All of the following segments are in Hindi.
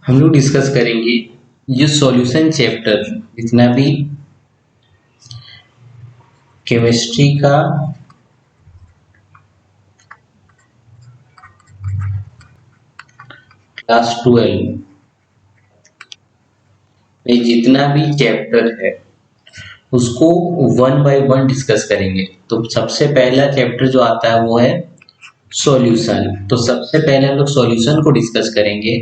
हम लोग डिस्कस करेंगे ये सॉल्यूशन चैप्टर जितना भी केमिस्ट्री का क्लास 12 में जितना भी चैप्टर है उसको वन बाय वन डिस्कस करेंगे। तो सबसे पहला चैप्टर जो आता है वो है सॉल्यूशन। तो सबसे पहले हम लोग सॉल्यूशन को डिस्कस करेंगे।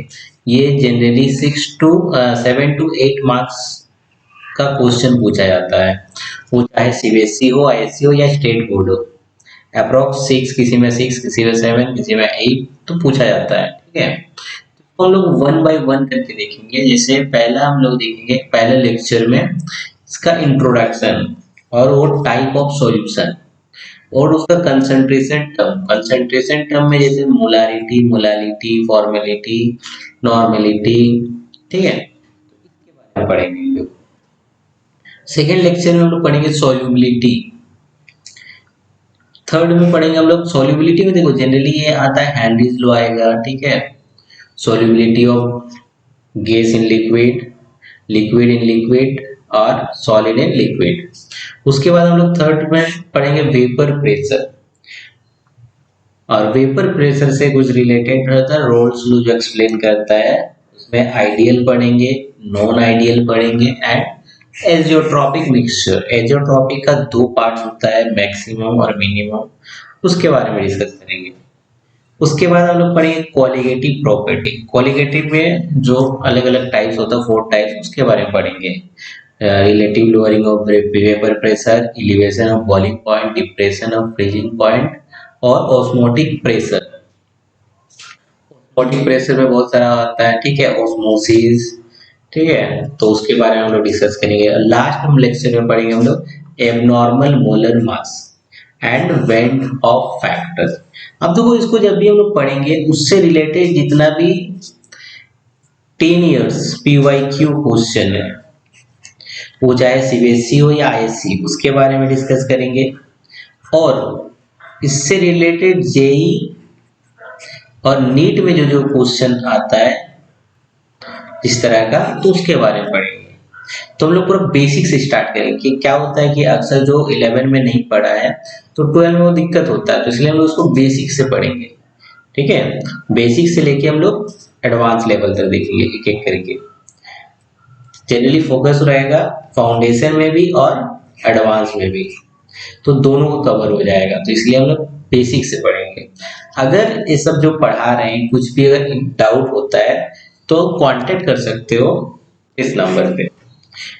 ये जनरली 7 to 8 मार्क्स का क्वेश्चन पूछा जाता है, वो चाहे सीबीएसई हो, आईएससी हो या स्टेट बोर्ड हो। अप्रोक्स 6, किसी में 6, किसी में 7, किसी में 8 तो पूछा जाता है। ठीक है, तो हम लोग वन बाय वन करके देखेंगे। जैसे पहला हम लोग देखेंगे पहले लेक्चर में इसका इंट्रोडक्शन और वो टाइप ऑफ सॉल्यूशन और उसका कंसंट्रेशन टर्म में जैसे मोलारिटी, मोलालिटी, फॉर्मेलिटी, नॉर्मेलिटी। ठीक है, इसके बारे में पढ़ेंगे। सेकेंड लेक्चर में हम लोग पढ़ेंगे सॉल्युबिलिटी। थर्ड में पढ़ेंगे हम लोग सॉल्युबिलिटी में, देखो जनरली ये आता है हेनरीज लॉ आएगा। ठीक है, solubility of gas in liquid, liquid in liquid और सॉलिड इन लिक्विड। उसके बाद हम लोग थर्ड में पढ़ेंगे वेपर प्रेशर, और वेपर प्रेशर से कुछ रिलेटेड रहता है रोल्स लॉ जो एक्सप्लेन करता है। उसमें आइडियल पढ़ेंगे, नॉन आइडियल पढ़ेंगे एंड एजियोट्रॉपिक मिक्सचर। एजियोट्रॉपिक का 2 पार्ट होता है, मैक्सिमम और मिनिमम, उसके बारे में डिस्कस करेंगे। उसके बाद हम लोग पढ़ेंगे क्वालिटेटिव प्रॉपर्टी। क्वालिटेटिव में जो अलग अलग टाइप्स होता है, 4 टाइप्स, उसके बारे में पढ़ेंगे। Relative lowering of vapour pressure, elevation of boiling point, depression of freezing point और ऑस्मोटिक प्रेशर। ऑस्मोटिक प्रेशर में बहुत सारा आता है। ठीक है, ऑस्मोसिस। ठीक है, तो उसके बारे में हम लोग डिस्कस करेंगे। लास्ट हम लेक्चर में पढ़ेंगे हम लोग abnormal molar mass and went of factor. अब देखो इसको जब भी हम लोग पढ़ेंगे उससे रिलेटेड जितना भी 10 इयर्स PYQ क्वेश्चन है, वो चाहे सीबीएसई हो या आईएससी, उसके बारे में डिस्कस करेंगे। और इससे रिलेटेड जेई और नीट में जो जो क्वेश्चन आता है इस तरह का, तो उसके बारे में पढ़ेंगे। तो हम लोग पूरा बेसिक से स्टार्ट करेंगे कि क्या होता है कि अक्सर जो 11 में नहीं पढ़ा है तो 12 में वो दिक्कत होता है, तो इसलिए हम लोग उसको बेसिक से पढ़ेंगे। ठीक है, बेसिक से लेके हम लोग एडवांस लेवल तक देखेंगे एक एक करके। जनरली फोकस रहेगा फाउंडेशन में भी और एडवांस में भी, तो दोनों को कवर हो जाएगा। तो इसलिए हम लोग बेसिक से पढ़ेंगे। अगर ये सब जो पढ़ा रहे हैं कुछ भी अगर डाउट होता है तो कांटेक्ट कर सकते हो इस नंबर पे।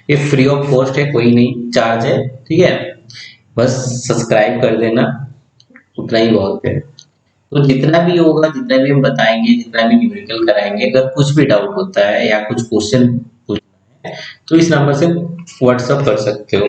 ये फ्री ऑफ कॉस्ट है, कोई नहीं चार्ज है। ठीक है, बस सब्सक्राइब कर देना, उतना ही बहुत है। तो जितना भी होगा, जितना भी हम बताएंगे, जितना भी न्यूमेरिकल कराएंगे, अगर कुछ भी डाउट होता है या कुछ क्वेश्चन पूछना है तो इस नंबर से व्हाट्सअप कर सकते हो।